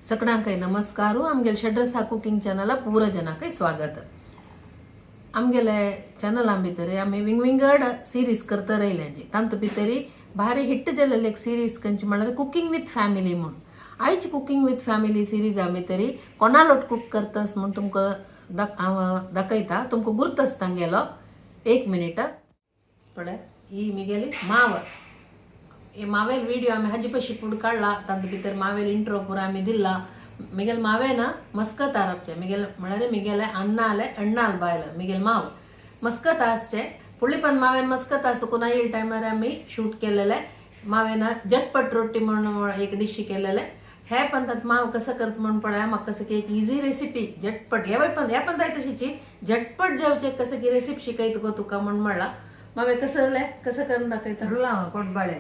सगळ्यांक नमस्कार. आमगेल षड्रसा कुकिंग चॅनला पूर जनाक स्वागत. आमगेले चॅनला भितर आम्ही विंगड सिरीज करता रहिल्यांची तांतू भितरी भारी हिट जालेले एक सिरीज खंयची म्हणल्यार कुकिंग विथ फॅमिली म्हणून. आयची कुकिंग विथ फॅमिली सिरीजा भितरी कोणालोट कुक करतस म्हणून तुमकां दाखयता. तुमकां गुर्त आसता गेलो 1 मिनिट पळय. ही मिगेली माव. हे मावेल व्हिडिओ आम्ही हाजी पशी फूड काढला. तांतू भितर मावेल इंट्रो पुरा आम्ही दिला. मिगेल मावे ना मस्कत आरबचे मिगेल म्हळ्यार मिगेले अण्णाले अण्णाल बायला मिगेल माव मस्कत आसचे पुळी पण मावेन मस्कत आसकून येईल टायमार आम्ही शूट केलेले. मावेन झटपट रोटी म्हणून एक डिश केलेले. हे पण तात माव कसं करत म्हणून पळय म्हाका कसं की एक इझी रेसिपी झटपट हे पण जाय तशीची झटपट जेवचे कसं की रेसिपी शिकयत गो तुका म्हणून म्हणला. मावे कसं करून दाखयता. रुलाम कोटबाळे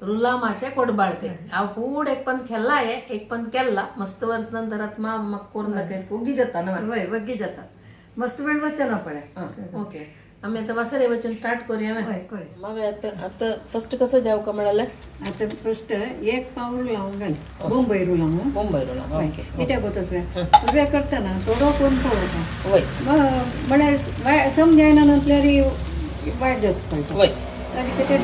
रुलामाचे कोडबाळते हांव फूड एक पण खेळला एक पण केला. मस्त वर्ष नंतर म्हाका करून दाखयत उगी जाता ना. वय वग्गी जाता मस्त वेळ वचचे ना पळे. ओके आम्ही आता वासरे वचून स्टार्ट करूया. मावे आता फर्स्ट कसं जाव का म्हणाले. आता फर्स्ट 1 पाव रुलाम घाल. मुंबई रुलाम ओके कित्याक गोतस वे करतना थोडो कोण पळोवता. वय म्हळ्यार समजायना नसल्यार वायट जाता पळटा. वय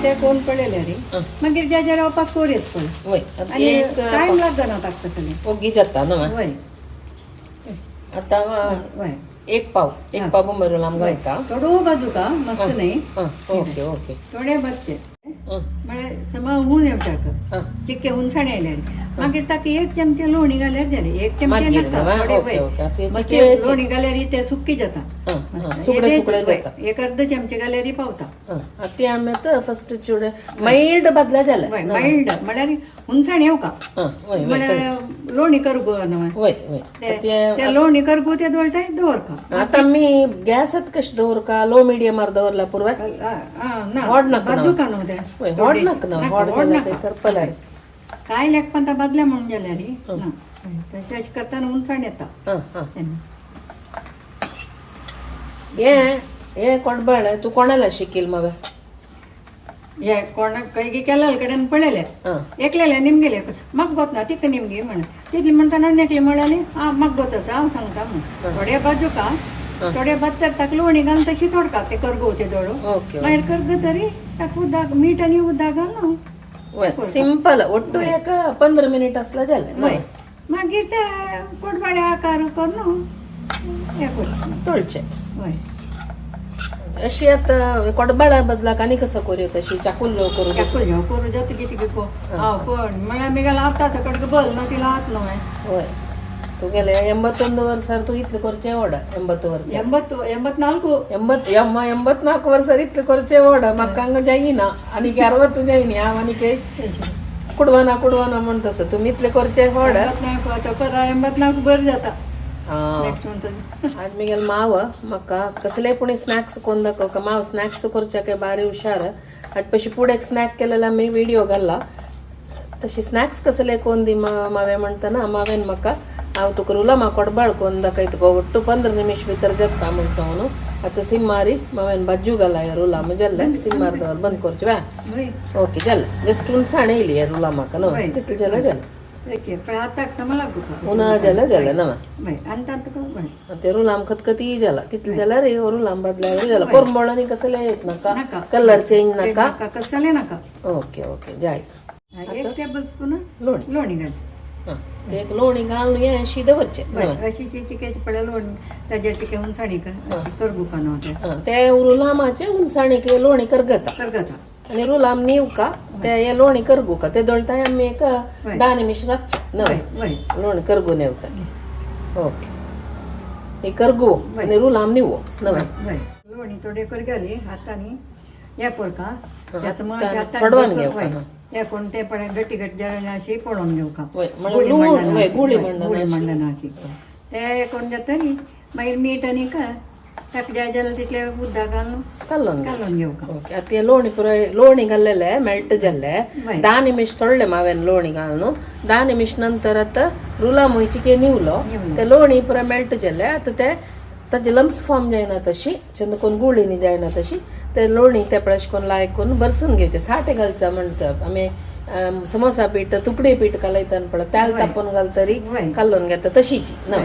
ते कोण पळयले रे मागीर ज्या वापस कोरयत पळय. वय आनी टायम लागना ताका तसले ओगी जाता ना. वय आता वय 1 पाव मुंबई रुलाम घालता. थोडो बाजू का मस्त नाही. ओके ओके थोडे बच्चे म्हळ्यार समा हुन येवच्या चिक्के हुनसाणे आयल्यार मागीर ताका 1 चमचे लोणी घाल्यार जाले. 1 चमचे लोणी घाल्यार ते सुक्की जाता. सुकड़े जाता. 1 अर्ध चमचे घाल्यार पावता. ते आम्ही आता फर्स्ट चुडे माइल्ड बदला जाला. माइल्ड म्हळ्यार हुनसाण येवका म्हळ्यार लोणी करगो ते लोणी करगो ते दवरताय दवरका. आता मी गॅसात कशी दवरका लो मिडियमार दवरला पुरवा व्हड नाका बाजूका न्हू ते व्हड नाका ना व्हड गेला ते करपल्यार काय लेखपन ता बदल्या म्हणून जाल्यार त्याच्या अशें करतना हुनसाण येता. हे कोडबाळ तू कोणाला शिकील मग. हे कोणाक कैगी केला कडेन पळयले एकलेले निमगेले म्हाका गोत ना तिका निमगे म्हण तितली म्हणटाना नेकले म्हणाली म्हाका गोत आसा हांव सांगता म्हण. थोडे बाजू का थोडे बद्दर ताका लोणी घालून तशी तोडका ते करगो ते दोडो मागीर करगो तरी ताका उदक मीठ आनी उदक घालून सिंपल ಒಟ್ಟು एक 15 मिनिट असला जाले. मागीर ते कोडबाळे आकार करून हे तोळचे. वय अशी आता कोडबाळा बदलाक आनी कसं करूया तशी चाकूल करू चाकूल घेऊ करू जाता कितें किको हांव पण म्हळ्यार मिगेला आतां सकट बल ना तिला हात न्हू. वय तू गेले 81 वर्सार तू इतले करचे व्हड. 80 वर्स 84 वर्सार इतले करचे व्हड म्हाका हांगा जायना आनी 60 जायनी हांव आनी कुडवाना म्हण तसं तुमी इतले करचे व्हड. 84 बरें जाता. आज मिगेल माव म्हाका कसले पुणे स्नॅक्स कोण दाखव माव स्नॅक्स करचे बारी हुशार. आज पशी पुढे एक स्नॅक केलेला मी व्हिडिओ घाल्ला तशी स्नॅक्स कसले कोण दी मावे म्हणतना मावेन म्हाका हांव तुका रुलामा कोडबाळ कोण दाखयत गो ಒಟ್ಟು 15 निमिष भितर जगता म्हणून सांगून. आता सिम मारी मावेन बाजू घाला रुलाम जाल्ले सिम मारदवर बंद करचे वा. ओके जाल्ले जस्ट हुनसाण येयली रुलामाक न्हू तितले जाले उन्हाळा जाले ना. ते रुलाम खतखती जाला तितले जाल्यार रुलाम बदल्यावर जाला. कोरंबोळांनी कसले येत नाका कलर चेंज नाका कसले नाका. ओके ओके जायत. 1 टेबल स्पून लोणी घाल. एक लोणी घालून हे अशी दवरचे अशी चिकेची पडे लोणी ताजेर टिके हुनसाणी करगू का न्हू ते रुलामाचे हुनसाणीक लोणी करगता आणि रुलाम नीव का ते लोणी करगू का ते दोळताय आम्ही एक 10 निमिष राखचे लोणी करगू नेवता. ओके हे करगू आणि रुलाम निवो नवे लोणी थोडे कर घाली हातानी हे पडका सोडवान घेवका. हे पण ते पण गट्टी अशी पडून घेऊ का गुळी मंडनाची ते कोण जाता न्ही मागीर मीठ आनी का ताका जाय जाल्यार तितले उदक घालून घेऊ का. ते लोणी पुराय लोणी घाल्लेले मेल्ट जाल्ले 10 निमिष सोडले मावेन लोणी घालून. 10 निमिष नंतर आता रुलाम चिके निवलो ते लोणी पुरा मेल्ट जाल्ले. आता ते ताजे लम्स फॉर्म जायना तशी चंद कोण गुळीनी जायना तशी ते लोणी ते पळय अशें करून लायक करून बरसून घेवचे साठे घालचा म्हणटा आमी समोसा पीठ तुकडे पीठ घालायतं पडत त्याला तापून घालतरी कालून घेता तशीची ना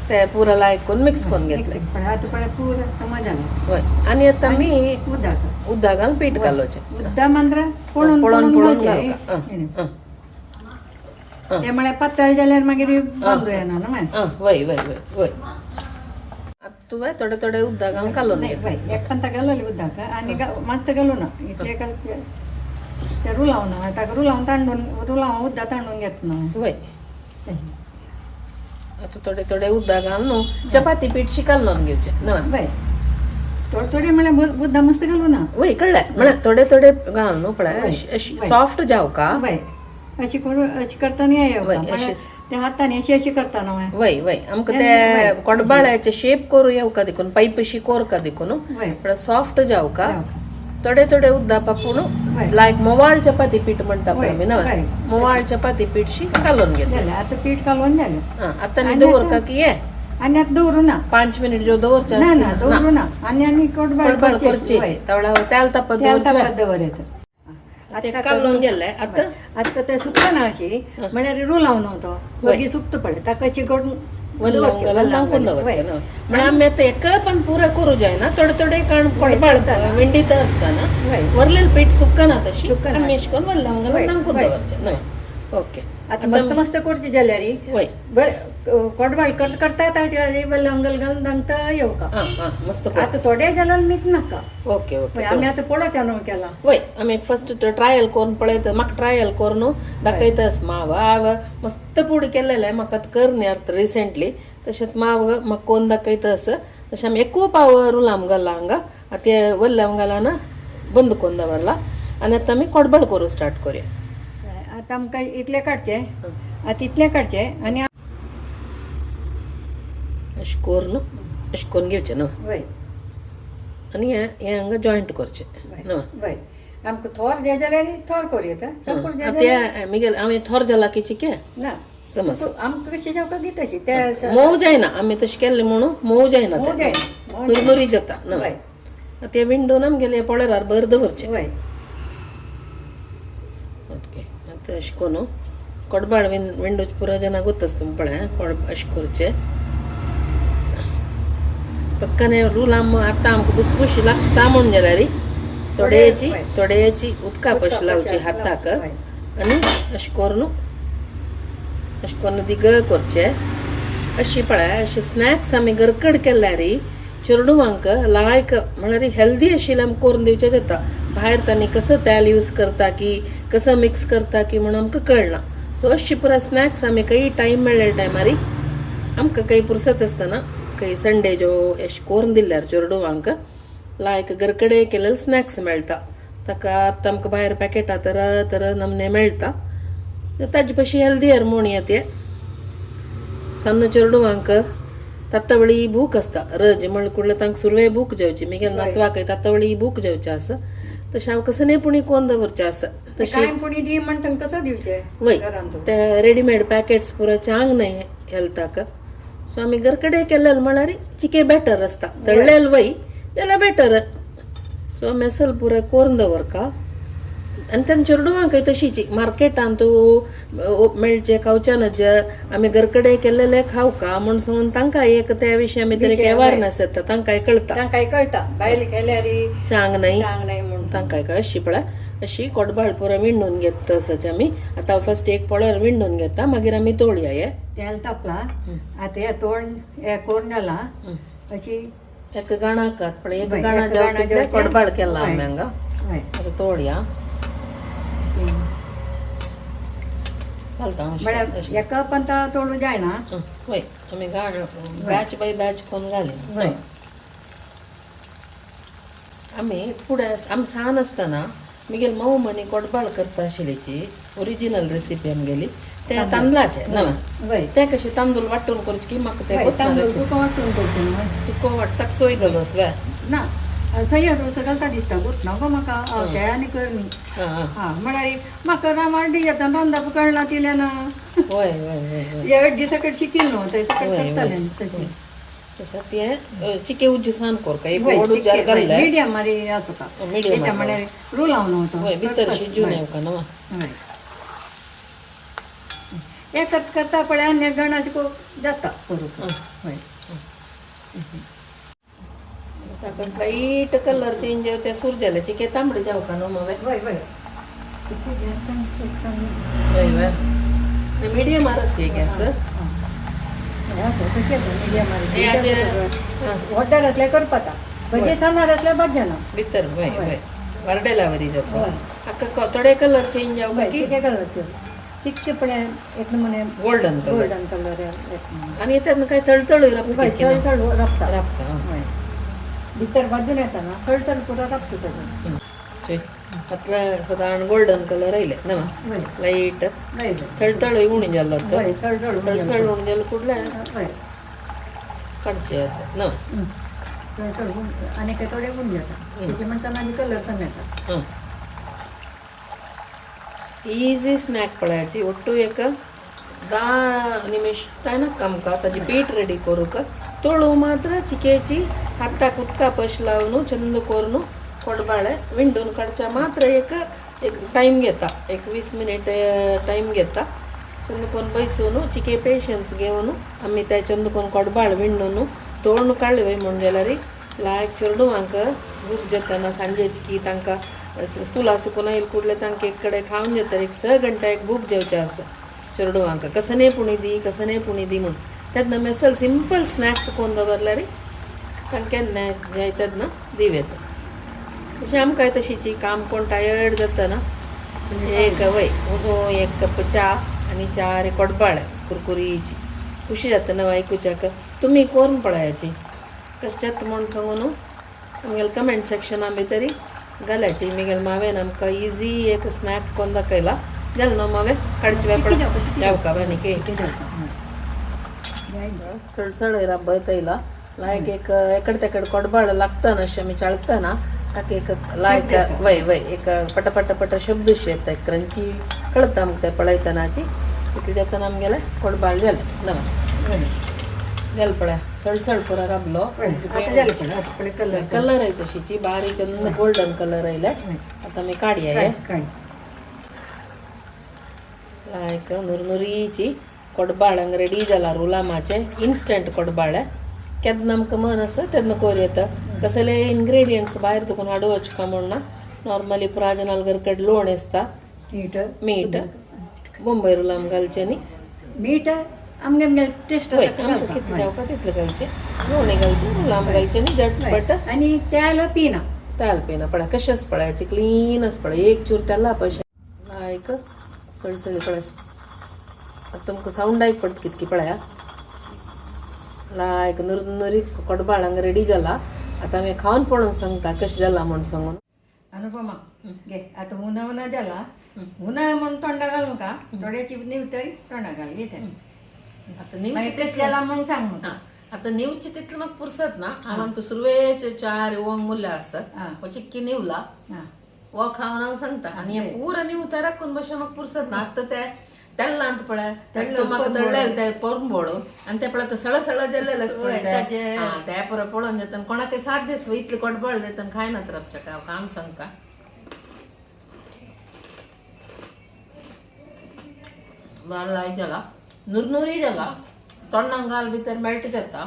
ते पुरा लायक करून मिक्स करून घेतलं आता पूरा समज आला होय आणि आता मी उद्दाक उद्दा घालून पीठ घालवचे उद्दा मंत्र पळून पळून पळून घालता त्यामुळे पातळ जाल्यार मागीर बंद येना ना वय वय वय वय आता तू वय थोडे थोडे उद्दा घालून कालून नाही घे बाई एक पंता घालली उद्दाक आणि मस्त घालू ना इतले काल ते रुलावन आता रुलावन तांडून रुलावन उद्दा तांडून घेत ना वय आता थोडे थोडे उद्दा घालून चपाती पीठ शिकालून घेवचे ना बाई थोडे थोडे म्हळ्यार उद्दा मस्त घालू ना वय कळलंय म्हणजे थोडे थोडे घालून पळय सॉफ्ट जाव का बाई अशी करू अशी करताना येव वय, म्हळ्यार अशीच. त्या हाताने अशी अशी करताना वय वय आमकां ते कोडबाळ्याचे शेप करू येऊ का देखून पाईपशी कोर का देखून वय पण सॉफ्ट जाव का थोडे थोडे उद्दा पापून वय. लायक मोवाळ चपाती पीठ म्हणता पळय मी ना वय. मोवाळ चपाती पीठशी घालून घेतलं झालं आता पीठ घालून झालं आता मी आणि दवर आता- का की ये आणि आता दवरू ना 5 मिनिट जो दवरच्या ना ना दवरू ना आणि कोटबाळ करची तेवढा त्याला तापत त्याला दवरच्या दवर येतं ते कालून गेलाय आता आता ते सुकतं ना अशी म्हळ्यार रूल लावून होतो बगी सुकतं पडे ताका अशी करून दाखवून दवरचे ना म्हणजे आम्ही आता एक पण पुरा करू जाय ना थोडे थोडे कारण कोडबाळ विंडीत असताना वरलेलं पीठ सुक्का ना तशी सुक्का ना. आम्ही शिकून वल्ला दाखवून वय. दवरचे ना ओके आता मस्त मस्त करची जाल्यार वय बर कोटबाळ करता येता लंगल घालून दांगता येऊ का हा मस्त कर. आता थोडे जाल्यार मीठ नाका ओके ओके आम्ही आता पळोवच्या न्हू केला वय आम्ही फर्स्ट ट्रायल करून पळयत म्हाका ट्रायल करून दाखयतस माव आव मस्त पुडी केलेले म्हाका करण्यात रिसेंटली तशेंच माव म्हाका कोण दाखयतस तशें आमी एकू पाव रुलाम घाला हांगा ते वल्लाम घाला ना बंद करून दवरला आनी आतां आमी कोडबड करूं स्टार्ट करूया आता आमकां इतले काडचे आता इतले काडचे आणि अशें करून अशें करून घेवचें न्हू वय आनी हे हांगा जॉयंट करचें न्हू वय आमकां थोर जे जाल्यार थोर करूं येता ते मिगेल हांवें थोर जाला की चिके ना समज आमकां कशी जावका की तशी ते मोव जायना आमी तशें केल्लें म्हणून मोव जायना मोव ते जायना. नुरनुरी जाता न्हू वय ते विंडोन आमगेले पळयरार भर दवरचें वय ओके आतां अशें करून कोडबाळ विंडोच पुरो जना गोतस तुम पळय कोड अशें करचें पक्काने रूल आतां आमकां बुसबुशी लागता म्हण जाल्यार थोड्याची उदका पशी लावची हाताक आनी अशें करून अशें करून दिग करचें अशी पळय अशें स्नॅक्स आमी गरकड केल्यार चेडवांक लायक म्हळ्यार हेल्दी आशिल्लें आमकां करून दिवचें जाता भायर तांणी कसो तेल यूज करता की कसो मिक्स करता की म्हणून आमकां कळना सो अशी पुरा स्नॅक्स आमी काही टायम मेळ्ळ्या टायमार आमकां काही पुरसत आसतना काही संडे जो अशें करून दिल्यार चेडवांक लायक गरकडे केलेले स्नॅक्स मेळटा ताका आतां आमकां भायर पॅकेटां तरा नमने मेळटा ताजे पशी हेल्दियर म्हूण येते सन्न चेडवांक तातवळी भूक आसता रज म्हण कुडले तांकां सुरवे भूक जेवची मिगेल नातवाकय तातवळी भूक जेवचें आसा तशें हांव सनेपुणी कोण दवरचें आसा तशें पुणी दी म्हणटा कसो दिवचे वय ते रेडीमेड पॅकेट्स पुरो चांग न्हय हेल्थाक सो आमी घरकडे केलेले म्हळ्यार चिके बेटर आसता तळलेले वय जाल्यार बेटर सो आमी असल पुरो करून दवरका आनी तेन्ना चेडवांकय तशीच मार्केटान तूं मेळचे खावच्यानच आमी घरकडे केलेले खावका म्हण सांगून तांकां एक त्या विशीं आमी तरी अवेअरनेस येता तांकांय कळटा तांकांय कळटा भायर केल्यार चांग न्हय चांग नाही म्हणून तांकांय कळ अशी पळय अशी कोडबाळ पुरो विंडून घेता तसोच आमी आतां फर्स्ट एक पळयर विंडून घेता मागीर आमी तोळया हे तेल तापला आता हे तोंड हे कोरून जाला अशी एक गाणा कात पण एक गाणा जेवता कोडबाळ केला आमी हांगा वय आतां तोळया घालता म्हळ्यार एका पंता तोडू जायना वय आमी बॅच बाय बॅच कोण घाली वय आमी फुडें आमी सान आसतना मिगेल मऊ मनी कोडबाळ करता आशिल्लीची ओरिजिनल रेसिपी आमगेली ते तांदळाचे ना वय ते कशे तांदूळ वांटून करचे की म्हाका ते तांदूळ तुका वांटून करता न्हू सुको वाटताक सोय घालोस वे ना सय्यर असं घालता दिसता गुत ना गो म्हाका ते आनी करनी हा म्हळ्यार म्हाका रामार्डी येता रांदप कळना तिले ना वय वय वय वय एक सकट शिकिल न्हू थंय सकट करतालें तशें तशें ते चिके उज्जी सान कोरका एक व्हड उज्जार घालले मिडियम मारी आसता मिडियम म्हळ्यार रूल लावन होतो वय भितर शिजून येवका न्हू एकच करता पळय अन्य गणाचे खूप जाता करू होय ताका स्लाईट कलर चेंज जावच्या सुरजेला चिके तांबडे जाव का नो मवे वय वय किती जास्त वय वय मीडियम आरसी गॅस कशी मीडियम हे आज ऑर्डर असल्या करपाता भजी सांबार असल्या भजना भितर वय वय वरडेलावरी जातो वय अक्का थोडे कलर चेंज जाव का की किती कलर चिकचे पळे एक नमुने गोल्डन कलर गोल्डन कलर एक आणि त्यातनं काय तळतळ वय चळचळ रपता राबता वय भितर बाजून येताना चळचळ पुरा रपतो त्याच्यात आता साधारण गोल्डन कलर आयले ना वय लाईट वय तळतळ उणी जाल्लो वय चळचळ सळसळ उणी जाल्लो कुठल्या वय काढचे आता ना चळचळ आणि काही थोडे गुण जातात त्याचे म्हणता माझी कलर सांगतात ಈಸಿ ಸ್ನ್ಯಾಕ್ ಪಳಾಯची ಒಟ್ಟು एक 10 निमिष तायनाक आमकां ताजी पीठ रेडी करूक तोळू मात्र चिकेची हाताक उदका पश लावन चंद करून कोडबाळे विंडून काडच्या मात्र एक टायम घेता एक 20 मिनिट टायम घेता चंद करून बैसून चिके पेशन्स घेवन आमी ते चंद करून कोडबाळ विंडून तोळून काडले म्हण जाल्यार लायक चेडवांक भूक जेतना सांजेची की तांकां स्कूला सुकून येईल कुठले तांकां एक कडेन खावन जेता एक 6 घंटा एक भूक जेवचें आसा चेडवांक कसने पुणी दी म्हूण तेन्ना मेसल सिंपल स्नॅक्स कोण दवरल्यार तांकां केन्ना जाय तेन्ना दिव येता तशें आमकां तशीची काम कोण टायर्ड जाता ना एक वय एक कप च्या आनी चार कोडबाळे कुरकुरीची खुशी जाता ना आयकुच्याक तुमी करून पळयाची कशें म्हूण सांगून आमगेले कमेंट सेक्शना भितर घालायची मिगेल मावेन आमकां इजी एक स्नॅक कोण दाखयला जालें न्हू मावे काडची वेपळ जावका बानीके सडसड रब्बत येयला लायक एक एकड तेकड कोडबाळ लागता ना अशें आमी चाळतना ताका एक लायक वय वय एक पट शब्द अशी येता एक क्रंची कळता आमकां ते पळयतनाची इतले जेतना आमगेले कोडबाळ जालें नवा जालें पळय सडसड पुरा राबलो कलर आहे तशीची बारी चंद गोल्डन कलर आयले आता मी काडया लायक नुरनुरीची कोडबाळंग रेडी जाला रुलामाचे इन्स्टंट कोडबाळे केन्ना आमकां मन आसा तेन्ना कोर येता कसले इंग्रेडियंट्स भायर तुकून हाडूच का म्हणना नॉर्मली पुराजनाल गरकड लोण आसता मीठ मुंबय रुलाम घालचें न्ही मीठ आमगे टेस्ट आमकां कितलें जावका तितलें घालचें लोणी घालचें रुलाम घालचें न्ही झटपट आणि त्याला पिना ताल पेना पळय कशें आसा पळयाची क्लीन आसा पळय एक चूर तेला पळय लायक सळसळी पळय आतां तुमकां सावंड आयक पडटा कितकी पळया लायक नुरी कोडबाळांग रेडी जाला आतां आमी खावन पळोवन सांगता कशें जाला म्हूण सांगून अनुपमा घे आता उन्हा जाला उन्हा म्हणून तोंडा घालू का थोड्याची निवतरी तोंडा घाल घेते आता न्यूची टेस्ट जाला म्हणून सांग आता न्यूची तितलं म्हाका पुरसत ना हांव आमकां सुरवेचे 4 ओंग मुल्ले आसत चिक्की निवला वो खावन हांव सांगता आनी हें पुरा निवता राखून बशें म्हाका पुरसत ना आतां ते तेल्ला अंत पळय म्हाका तळलेले ते पोरंबोळू आनी ते पळय सळ जेल्लेले ते पुरो पळोवन जेता कोणाक 7 दीस इतले कोडबळ देता खायनात राबचें हांव काम सांगता बार लायक जाला नुरनुरी जाला तोंडांक घाल भितर मेळटा जाता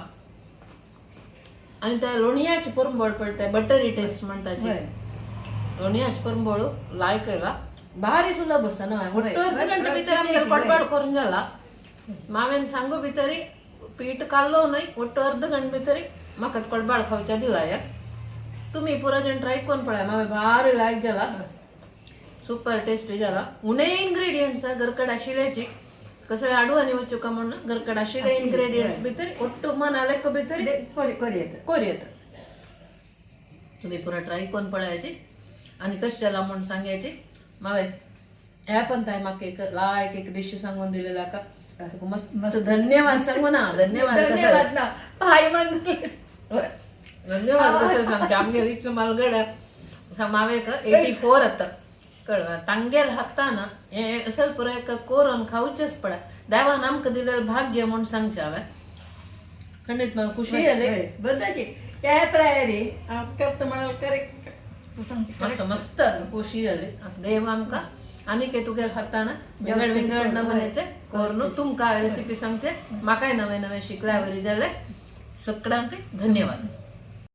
आनी ते लोणयाची पोरंबोळ पडटा बटरी टेस्ट म्हणटाची लोणयाची पोरंबोळू लायक येला भारी सुलभ आसा न्हू मोठो अर्द घंटा भितर आमगे कोडबाळ करून जाला मावेन सांगू भितरी पीठ काडलो न्हय मोठो अर्द घंटा भितरी म्हाका कोडबाळ खावच्या दिला तुमी पुरो जण ट्राय करून पळय मावे भारी लायक जाला सुपर टेस्टी जाला उणे इंग्रेडियंट्स गरकड आशिल्ल्याची कसं हाडू आनी वचूं का म्हणून गरकड आशिल्ले इंग्रेडियंट्स भितर ಒಟ್ಟು मनालेको भितर कोरयेता तुम्ही पुरा ट्राय करून पळयाची आनी कशें जाला म्हणून सांगायची मावे ह्या पण ताय म्हाका एक लायक एक डिश सांगून दिलेला का तुका मस्त धन्यवाद सांगू ना धन्यवाद ना पाय मन धन्यवाद कसं सांगता आमगे इतलं मालगड मावे 84 आता कळवा तांगेर हातान हे असल पुरो एक कोरून खावचेच पडा देवान आमकां दिलेलें भाग्य म्हूण सांगचें हांवें खंडीत म्हाका खुशी जाली बदाची त्या प्रायरी हांव करता म्हळ्यार करेक्ट मस्त मस्त खुशी जाली असं देव आमकां आनी के तुगे हाताना विंगड विंगड नमुन्याचे कोरनु तुमका रेसिपी सांगचे म्हाकाय नवे नवे शिकल्या बरी जाले सगळ्यांक धन्यवाद.